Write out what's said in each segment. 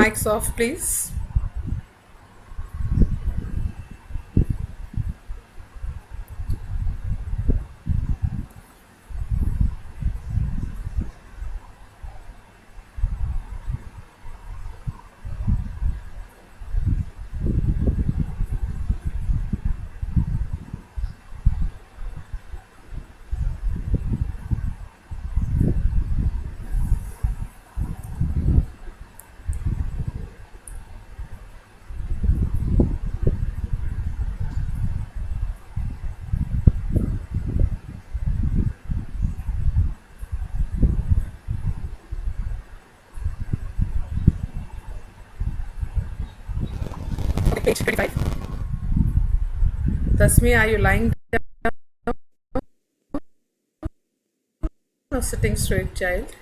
Mics off, please. Okay, page 35. Tasmi, are you lying down or sitting straight, child?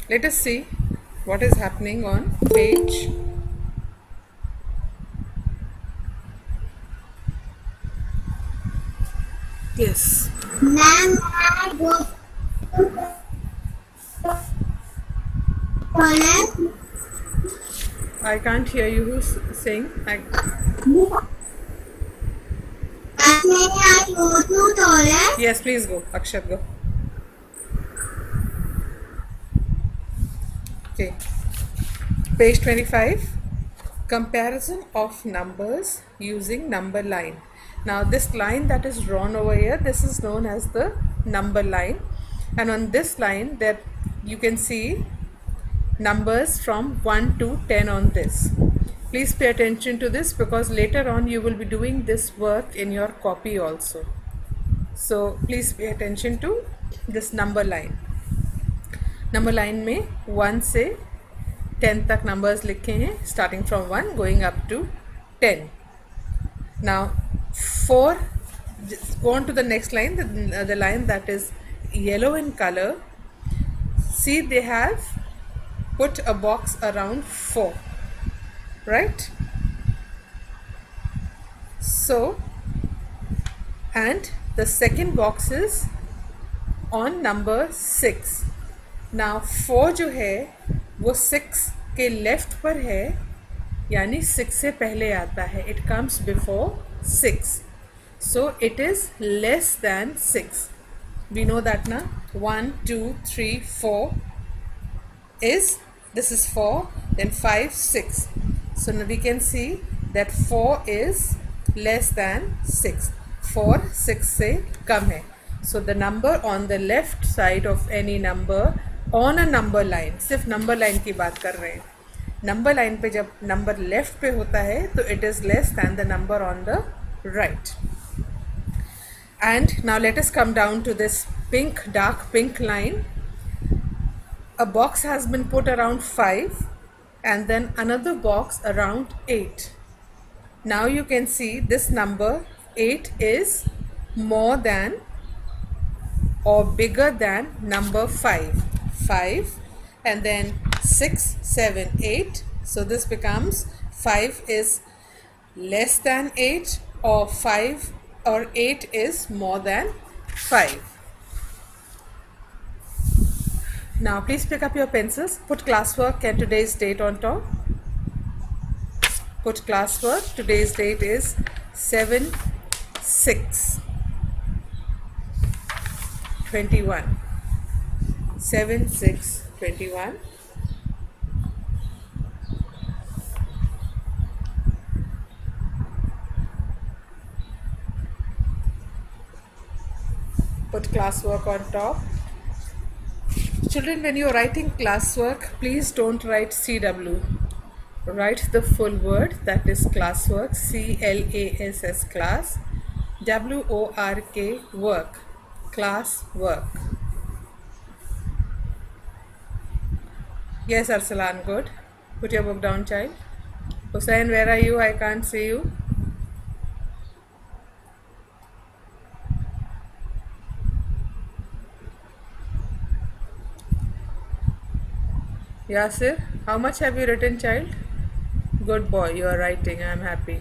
Let us see what is happening on page. Yes. Ma'am, I go toilet. I can't hear you. Who's saying? May I go to toilet? Yes, please go. Akshat, go. Okay. Page 25. Comparison of numbers using number line. Now this line that is drawn over here, this is known as the number line, and on this line that you can see numbers from 1 to 10 on this. Please pay attention to this because later on you will be doing this work in your copy also. So please pay attention to this number line. Number line में 1 से 10 तक numbers लिखे हैं, starting from 1 going up to 10. Now 4, go on to the next line, the line that is yellow in color. See, they have put a box around 4, right? So, and the second box is on number 6. Now 4 जो है वो 6 के left पर है, यानी 6 से पहले आता है. It comes before 6, so it is less than 6. We know that na. 1 2 3 4 is, this is 4, then 5 6. So now we can see that 4 is less than 6. 4 6 से कम है. So the number on the left side of any number on a number line, सिर्फ number line की बात कर रहे हैं. Number line पे जब नंबर लेफ्ट पे होता है तो it is less than the number on the right. And now let us come down to this pink, dark pink line. A box has been put around 5 and then another box around 8. Now you can see this number 8 is more than or bigger than number 5. 5 and then 6 7 8. So this becomes 5 is less than 8 or 5 or 8 is more than 5. Now please pick up your pencils, put classwork and today's date on top. Put classwork, today's date is 7 6 21. 7 6 21. Put classwork on top. Children, when you are writing classwork, please don't write CW. Write the full word, that is classwork, CLASS, class, WORK, work, class work. Yes, Arsalan, good. Put your book down, child. Hussain, where are you? I can't see you. Yasir, how much have you written, child? Good boy, you are writing. I am happy.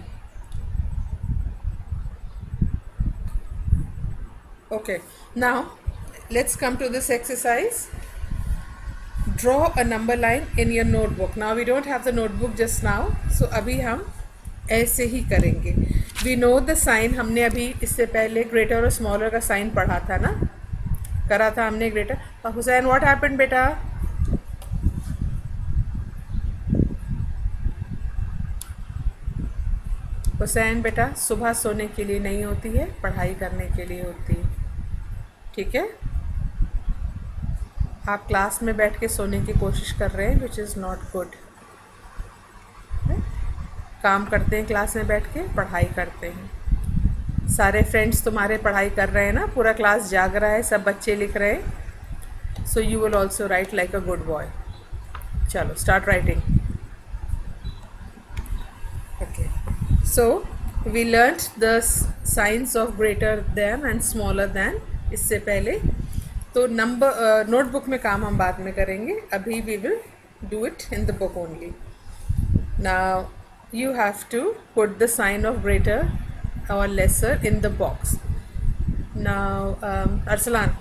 Okay, now let's come to this exercise. Draw a number line in your notebook. Now we don't have the notebook just now, so अभी हम ऐसे ही करेंगे. We know the sign. हमने अभी इससे पहले greater और smaller का sign पढ़ा था ना, करा था हमने greater. हुसैन, what happened बेटा? हुसैन बेटा, सुबह सोने के लिए नहीं होती है, पढ़ाई करने के लिए होती है. ठीक है, आप क्लास में बैठ के सोने की कोशिश कर रहे हैं, विच इज़ नॉट गुड. काम करते हैं क्लास में बैठ के, पढ़ाई करते हैं. सारे फ्रेंड्स तुम्हारे पढ़ाई कर रहे हैं ना, पूरा क्लास जाग रहा है, सब बच्चे लिख रहे हैं. So you will also write like a good boy. चलो start writing. Okay, so we learned the signs of greater than and smaller than इससे पहले. तो नंबर नोटबुक में काम हम बाद में करेंगे, अभी we will do it in the book only. Now you have to put the sign of greater or lesser in the box. Now Arsalan,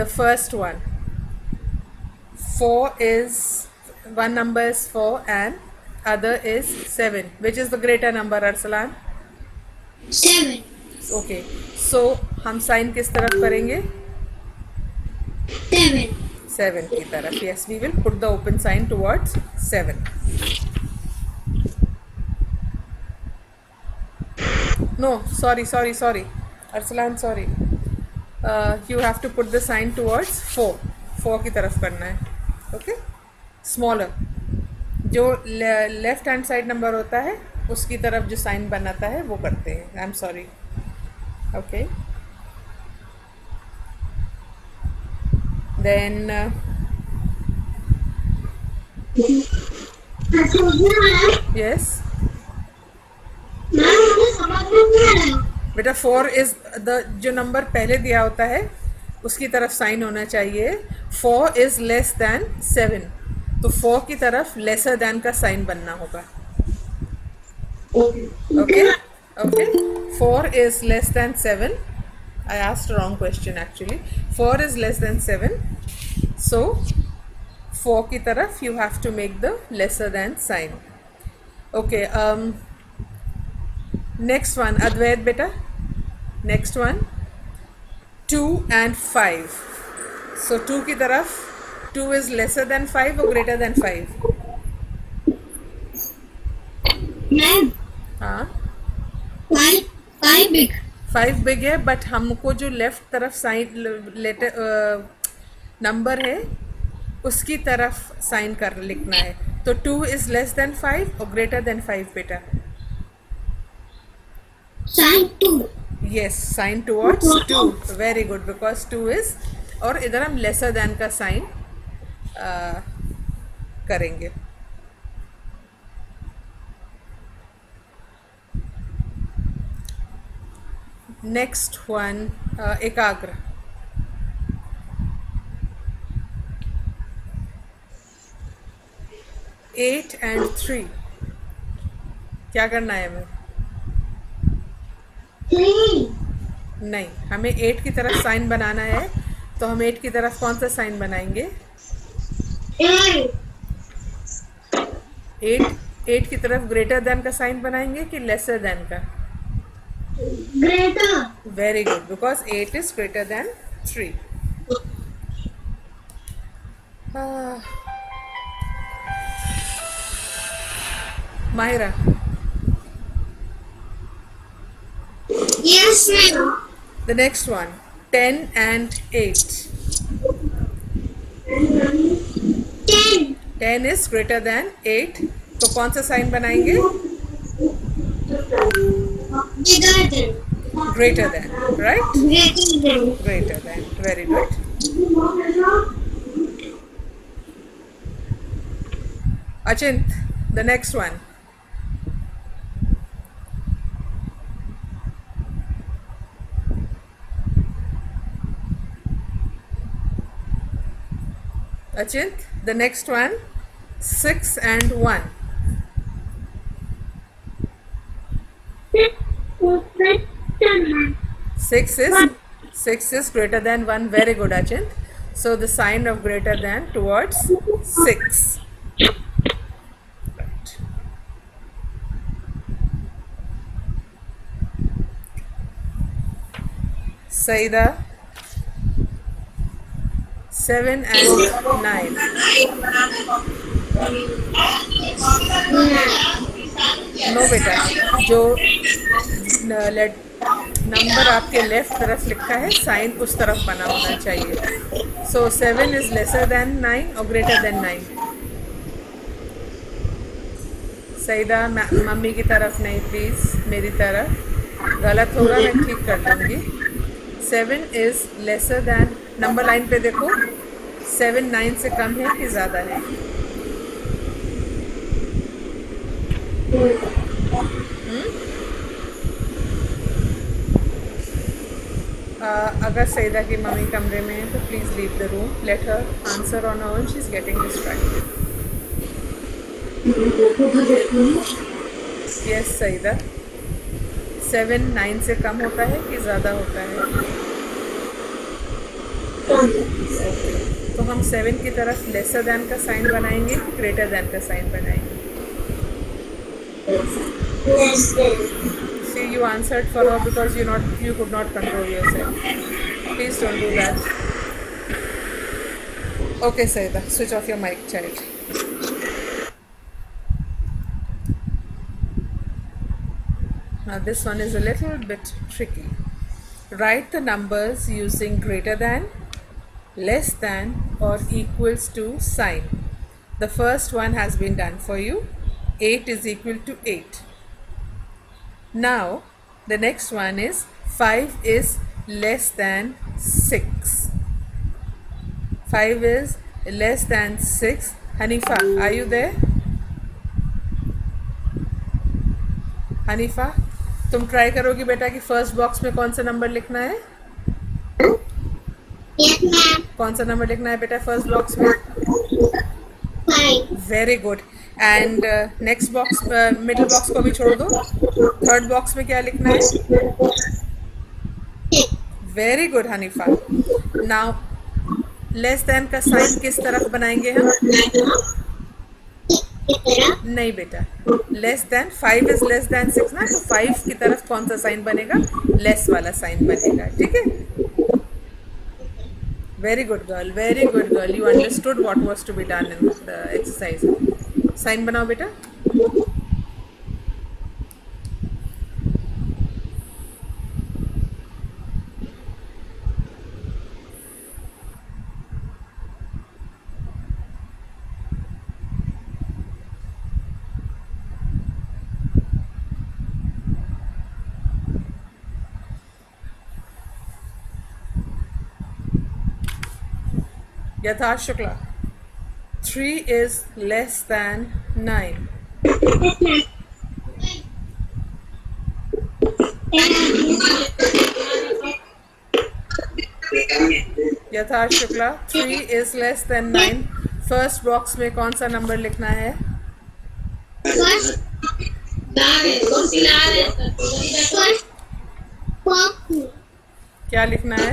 the first one, 4 is, one number is 4 and other is 7. Which is the greater number, Arsalan? 7. Okay, so हम sign किस तरफ करेंगे? 7. 7 की तरफ. Yes, we will put the open sign towards 7. No, sorry. Arsalan, sorry. You have to put the sign towards 4. 4 की तरफ करना है. Okay? Smaller. जो लेफ्ट हैंड साइड नंबर होता है उसकी तरफ जो साइन बनाता है वो करते हैं. I am sorry. Okay, then yes बेटा, 4 इज द, जो नंबर पहले दिया होता है उसकी तरफ साइन होना चाहिए. 4 इज लेस दैन 7, तो 4 की तरफ लेसर दैन का साइन बनना होगा. Okay, 4 is less than 7. I asked wrong question actually. 4 is less than 7, so 4 की तरफ you have to make the lesser than sign. Okay, next one, Advait beta. Next one, 2 and 5. So 2 की तरफ 2 is lesser than 5 or greater than 5? Ma'am, हाँ, 5 big. 5 big है, but हमको जो left तरफ sign letter number है उसकी तरफ साइन कर लिखना है. तो 2 is less than 5 or greater than 5 बेटा? Sign 2. Yes, sign towards 2. Very good, because 2 is, और इधर हम lesser than का साइन करेंगे. Next one, Ekagra. Eight and 3. क्या करना है हमें? 3. नहीं, हमें 8 की तरफ साइन बनाना है. तो हम 8 की तरफ कौन सा साइन बनाएंगे? 8. 8 की तरफ ग्रेटर देन का साइन बनाएंगे कि लेसर देन का? Greater. Very good, because 8 is greater than 3. Mahira, Yes, ma'am. the next one, 10 and 8. 10. 10 is greater than 8, तो कौन सा साइन बनाएंगे? Bigger than. Greater than, right? Greater than. Greater than, very good. Achint, the next one. Achint, the next one, 6 and 1. 6 is 6 is greater than 1. Very good, Achint. So the sign of greater than towards 6. Right. Saida, 7 and 9. No बेटा, जो number आपके left तरफ लिखा है sign उस तरफ बना होना चाहिए. सो 7 इज लेसर देन 9 और ग्रेटर देन 9. सईदा, मम्मी की तरफ नहीं प्लीज़, मेरी तरफ. गलत होगा मैं ठीक कर दूँगी. 7 is lesser than, number line पे देखो, 7 9 से कम है कि ज़्यादा है? अगर सईदा की मम्मी कमरे में है तो please leave the room. Let her answer on own, she is getting distracted. Yes Saeeda, 7 9 से कम होता है कि ज़्यादा होता है? तो हम 7 की तरफ लेसर दैन का साइन बनाएंगे कि ग्रेटर दैन का साइन बनाएंगे? See, you answered for her because you could not control yourself. Please don't do that. Okay, Saida, switch off your mic, child. Now this one is a little bit tricky. Write the numbers using greater than, less than or equals to sign. The first one has been done for you. 8 is equal to 8. Now the next one is 5 is less than 6. 5 is less than 6. Hanifa, are you there? Hanifa, तुम try करोगी बेटा कि first box में कौन सा number लिखना है? Yes, ma'am. कौन सा नंबर लिखना है बेटा फर्स्ट बॉक्स में? 5. Very good. And next box, middle box को भी छोड़ दो. थर्ड बॉक्स में क्या लिखना है? Very good Hanifa. Now less than का साइन किस तरफ बनाएंगे हम? नहीं बेटा, less than, 5 is less than 6 ना, तो 5 की तरफ कौन सा साइन बनेगा? लेस वाला साइन बनेगा. ठीक है, very good girl, very good girl. You understood what was to be done in the exercise. Sign बनाओ बेटा. यथार्थ शुक्ला, 3 is less than 9. यथार्थ Shukla, 3 is less than 9. First box में कौन सा नंबर लिखना है? First box. क्या लिखना है?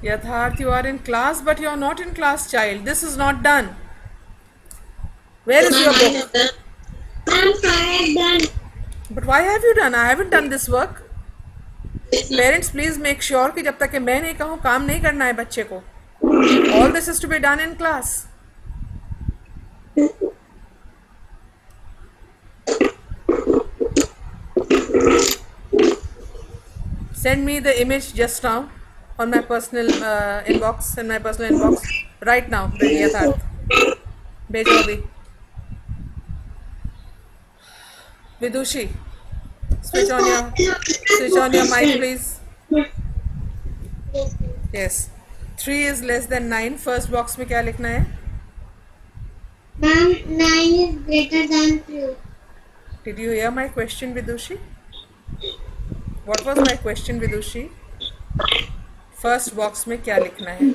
Yatharth, you are in class, but you are not in class, child. This is not done. Where is your book? I'm sorry, done. But why have you done? I haven't done this work. Parents, please make sure कि जब तक कि मैं नहीं कहूँ काम नहीं करना है बच्चे को. All this is to be done in class. Send me the image just now on my personal inbox. In my personal inbox right now. Yatharth, भेजो अभी. Vidushi, switch on your mic, please. Yes. 3 is less than 9. First box में क्या लिखना है? Ma'am, 9 is greater than 2. Did you hear my question, Vidushi? What was my question, Vidushi? First box में क्या लिखना है?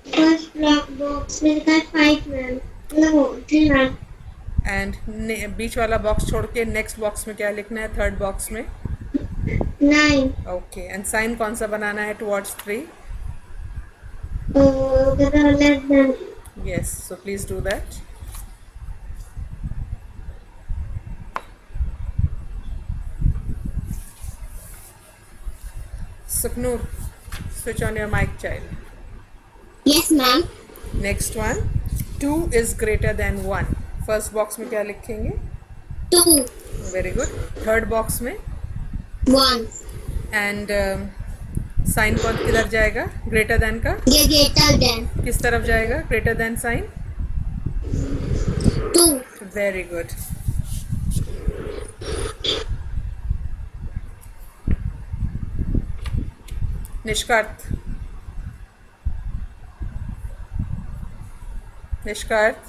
फर्स्ट ब्लॉक बॉक्स में लिखा है 5 मैम, मतलब 3 मैम। एंड बीच वाला बॉक्स छोड़ के नेक्स्ट बॉक्स में क्या लिखना है? थर्ड बॉक्स में 9 ओके। एंड साइन कौन सा बनाना है towards 3? Less than. Yes, so please do that. Suknoor, switch on your mic, child. Yes ma'am. Next one, 2 is greater than 1. First box में क्या लिखेंगे? 2 वेरी गुड. थर्ड बॉक्स में 1 and sign कौन किधर जाएगा? ग्रेटर देन का greater than किस तरफ जाएगा? Greater than sign 2 very good. निष्कार्थ, निष्कार्थ,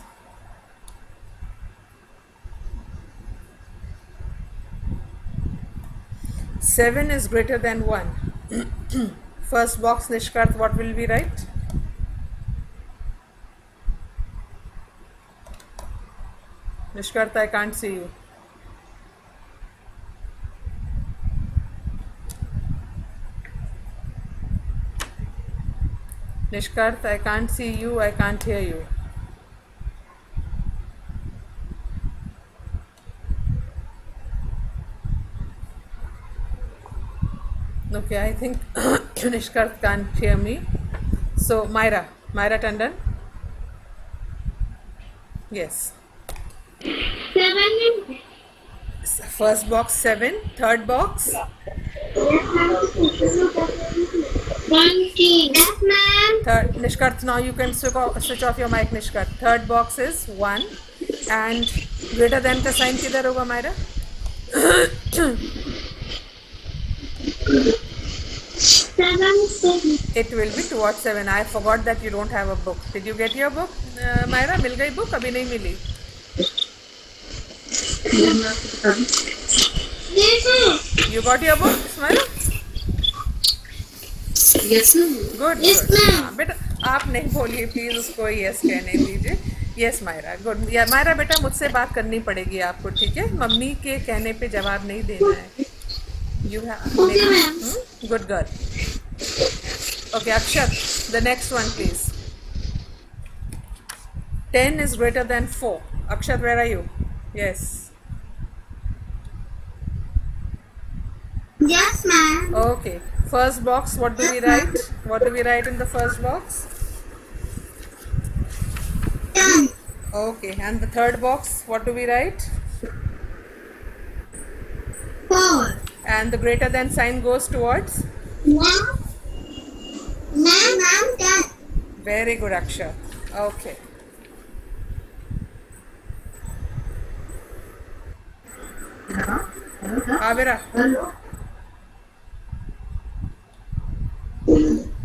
seven is greater than 1. First box, Nishkarth, what will we write? Nishkarth, I can't see you. Nishkarth, I can't see you, I can't hear you. Okay, I think Nishkarth can't hear me. So, Myra Tandon? Yes. 7 First box 7, third box 20. Yes ma'am. third. Nishkarth, now you can switch off your mic, Nishkarth. Third box is 1 and greater than का sign किधर होगा Myra? 7 6 It will be towards 7. I forgot that you don't have a book. Did you get your book, Myra? मिल गई book? अभी नहीं मिली. Yes ma'am. You got your book, Myra? Yes ma'am. Good. Yes, good. ma'am. हाँ, बेटा आप नहीं बोलिए please, उसको yes कहने दीजिए. Yes Myra, good. या मायरा बेटा मुझसे बात करनी पड़ेगी आपको, ठीक है? मम्मी के कहने पे जवाब नहीं देना है. You Okay, ma'am. Good girl. Okay Akshat, the next one please. 10 is greater than 4. Akshat, where are you? Yes. Yes ma'am. Okay. First box, what do we write? What do we write in the first box? 10 Okay. And the third box, what do we write? 4 And the greater than sign goes towards? ma'am. Ma'am 10. Very good, Akshat. Okay. Avira.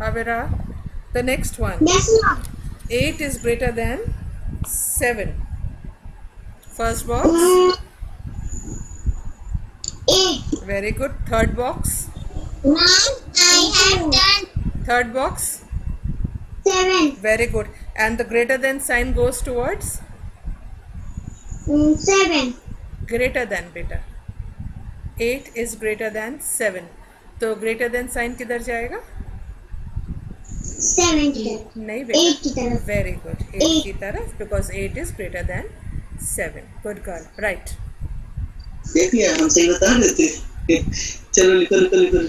Avira. The next one. Yes ma'am. 8 is greater than 7. First box. 8. Very good. Third box. Ma'am, I have done Third box. 7. Very good. And the greater than sign goes towards? 7. Greater than beta. 8 is greater than 7. तो greater than sign किधर जाएगा? 7 की तरफ, नहीं 8 बेटा. की तरफ. Very good. 8 की तरफ, because 8 is greater than 7. Good girl. Right. देखिए हम सही बता देते. चलो लिखो लिखो लिखो.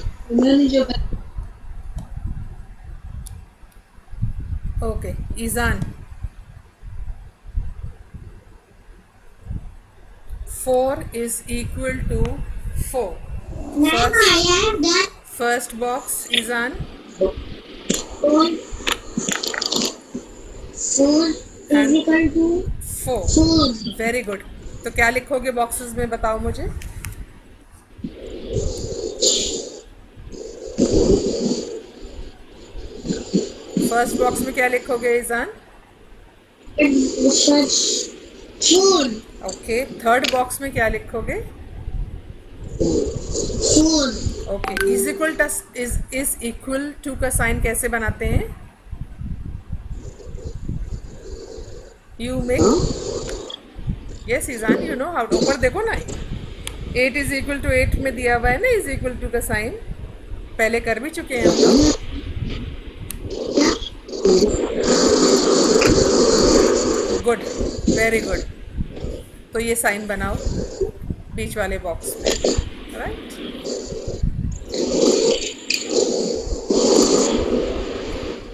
Okay. Izan. 4 is equal to 4. Ma'am, I have done First box, Izan. 4. 4 is equal to 4. 4. Very good. तो क्या लिखोगे बॉक्सेस में, बताओ मुझे. फर्स्ट बॉक्स में क्या लिखोगे ईजान? 4. ओके. थर्ड बॉक्स में क्या लिखोगे? 4. ओके, इज इक्वल टू का साइन कैसे बनाते हैं? You make, yes Izaan, you know how to. ऊपर देखो ना, 8 इज इक्वल टू 8 में दिया हुआ है ना इज इक्वल टू का साइन, पहले कर भी चुके हैं हम लोग। Good, very good. तो ये साइन बनाओ बीच वाले बॉक्स में, right.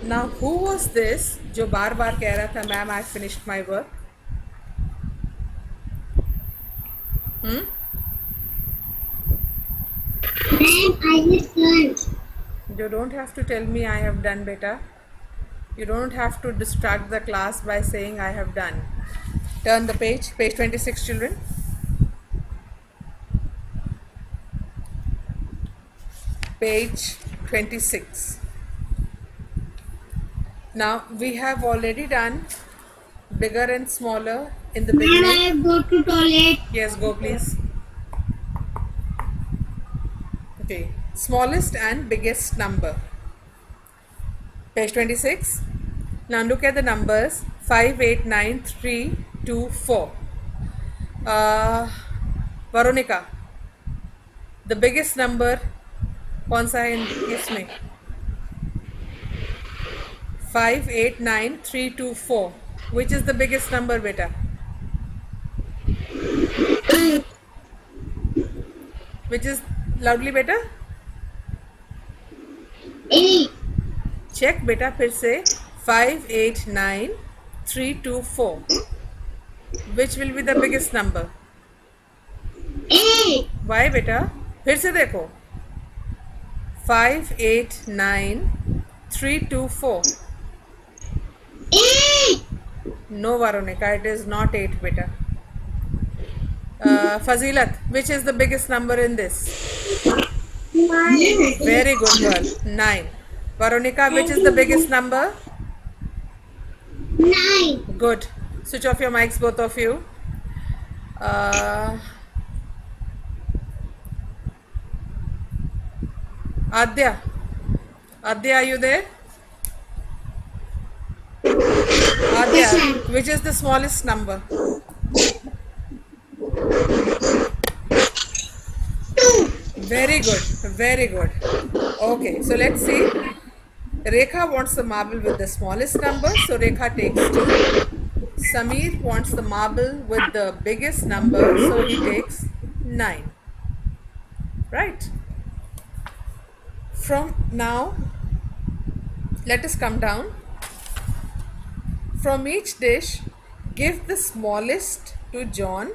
Now who was this जो बार बार कह रहा था ma'am I finished my work? Ma'am, I have done. You don't have to tell me I have done, beta. You don't have to distract the class by saying I have done. Turn the page, page 26, children. Page 26. Now we have already done bigger and smaller in the Ma'am, I beginning. have go to toilet. Yes, go please. Okay, smallest and biggest number. Page 26. Now look at the numbers 5, 8, 9, 3, 2, 4. Veronica, the biggest number कौन सा है इसमें? 5, 8, 9, 3, 2, 4. Which is the biggest number, beta? Which is, loudly beta? 8. Check beta फिर से 5, 8, 9, 3, 2, 4. Which will be the biggest number? 8. Why beta? फिर से देखो 5, 8, 9, 3, 2, 4. 8. No, Veronica, it is not 8 beta. Fazilat, which is the biggest number in this? 9. Very good girl, 9. Veronica, which is the biggest number? 9. Good. Switch off your mics, both of you. Adya, are you there? Adya, Yes, ma'am. which is the smallest number? 2. Very good, very good. Okay, so let's see. Rekha wants the marble with the smallest number, so Rekha takes 2. Sameer wants the marble with the biggest number, so he takes 9. Right? From now, let us come down. From each dish, give the smallest to John,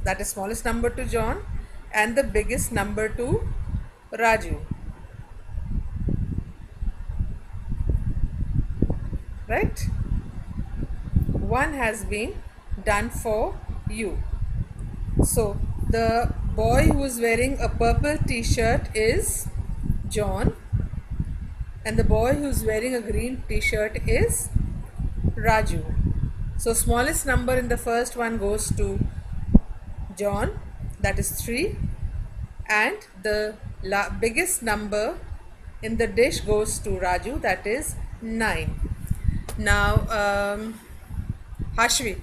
that is smallest number to John, and the biggest number to Raju. Right? One has been done for you. So the boy who is wearing a purple t-shirt is John, and the boy who is wearing a green t-shirt is Raju. So smallest number in the first one goes to John, that is 3, and the biggest number in the dish goes to Raju, that is 9. Now Hashvi,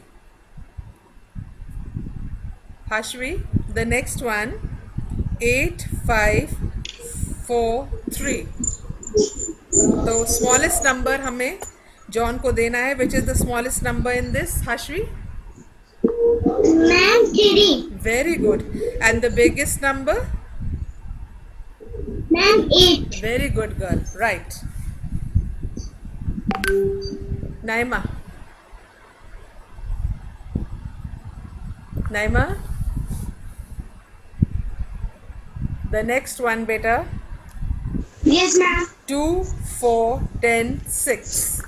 the next one, 8, 5, 4, 3. तो smallest number हमें John को देना है. Which is the smallest number in this, Hashvi? Ma'am, 3. Very good. And the biggest number? Ma'am, 8. Very good girl. Right. Naima. The next one, beta. Yes, ma'am. 2, 4, 10, 6.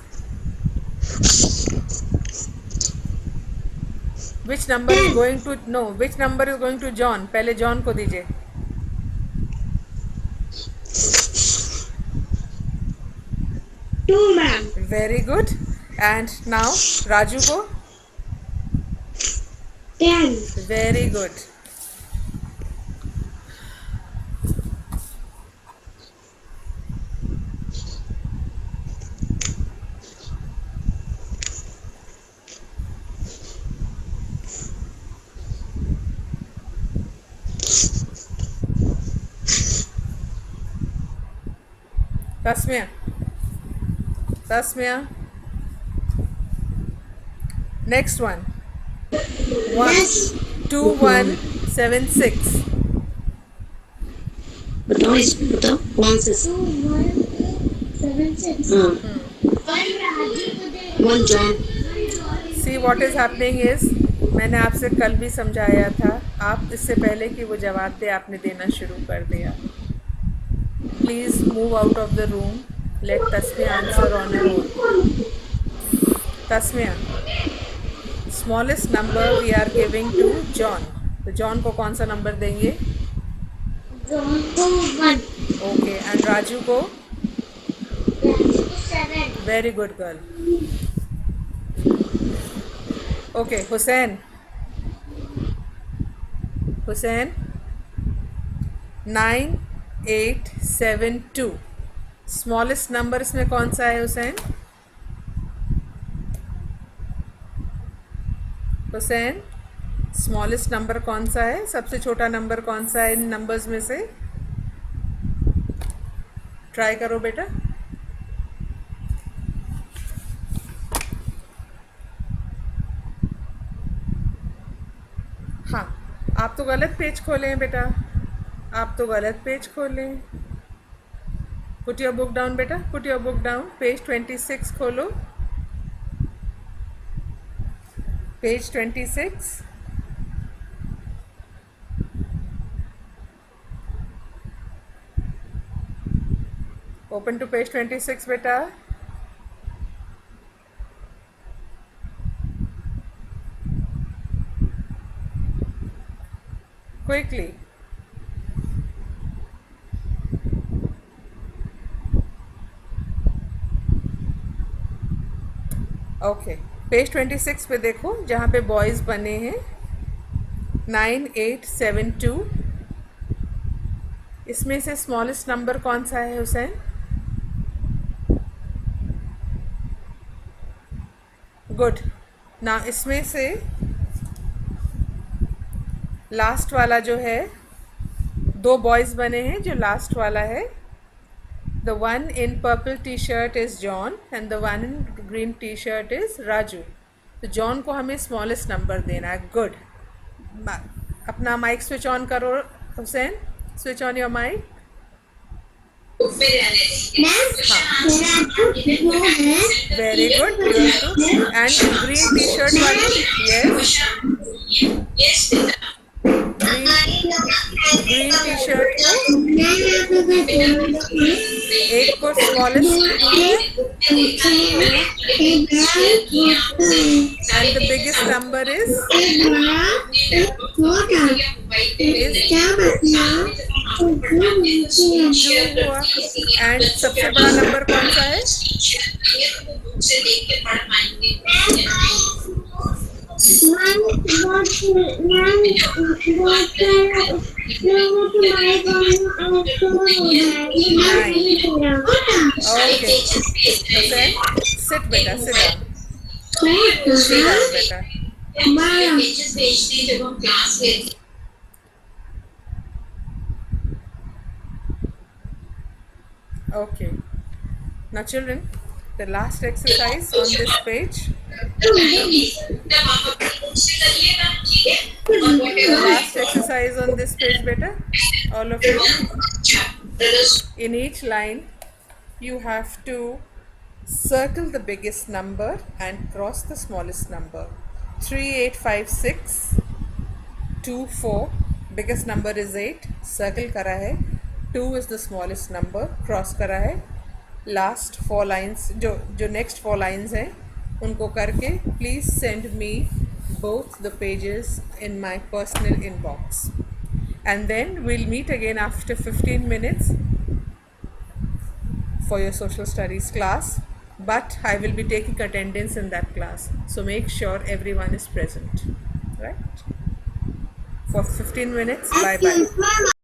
Which number is going to, no, which number is going to John? पहले John को दीजिए. 2, ma'am. Very good. And now Raju को. 10. Very good. Tasmia. Tasmia. Next one. 2176. बताओ इसको बताओ कौन से 2176 one John See what is happening is मैंने आपसे कल भी समझाया था, आप इससे पहले कि वो जवाब दे आपने देना शुरू कर दिया. Please move out of the room. Let Tasmiya answer on her own. Tasmiya, smallest number we are giving to John. तो जॉन को कौन सा नंबर देंगे? John को 1 ओके. एंड राजू को? 7 very good girl. Okay. Hussain. Hussain 9872. Smallest number इसमें कौन सा है हुसैन? हुसैन, स्मॉलेस्ट नंबर कौन सा है? सबसे छोटा नंबर कौन सा है इन नंबर्स में से? ट्राई करो बेटा. हाँ, आप तो गलत पेज खोले हैं बेटा. आप तो गलत पेज खोले. पुट योर बुक डाउन बेटा. Put your book down. Page 26 खोलो. पेज 26. Open to page 26 बेटा. Quickly. ओके. पेज 26 पे देखो जहाँ पे बॉयज़ बने हैं 9872. इसमें से स्मॉलेस्ट नंबर कौन सा है हुसैन? गुड. ना इसमें से लास्ट वाला जो है, दो बॉयज़ बने हैं. जो लास्ट वाला है, the one in purple T shirt is John and the one in green T shirt is Raju. तो जॉन को हमें स्मॉलेस्ट नंबर देना है. गुड. अपना माइक स्विच ऑन करो Hussain. Switch on your mike. Very good. And green T shirt वाले? Yes. Green T shirt को एक को smallest and the biggest number is and सबसे बड़ा नंबर कौन सा है? ओके. सिट बेटा. Sit down. सिट डाउन बेटा. Okay. Now children, the last exercise on this page. The last exercise on this page beta. All of you. In each line, you have to circle the biggest number and cross the smallest number. 3856 24. Biggest number is 8. Circle करा है. 2 is the smallest number. Cross करा है. Last 4 lines जो next 4 lines हैं उनको करके please send me both the pages in my personal inbox. And then we'll meet again after 15 minutes for your social studies class. But I will be taking attendance in that class. So make sure everyone is present. Right? For 15 minutes. Bye bye.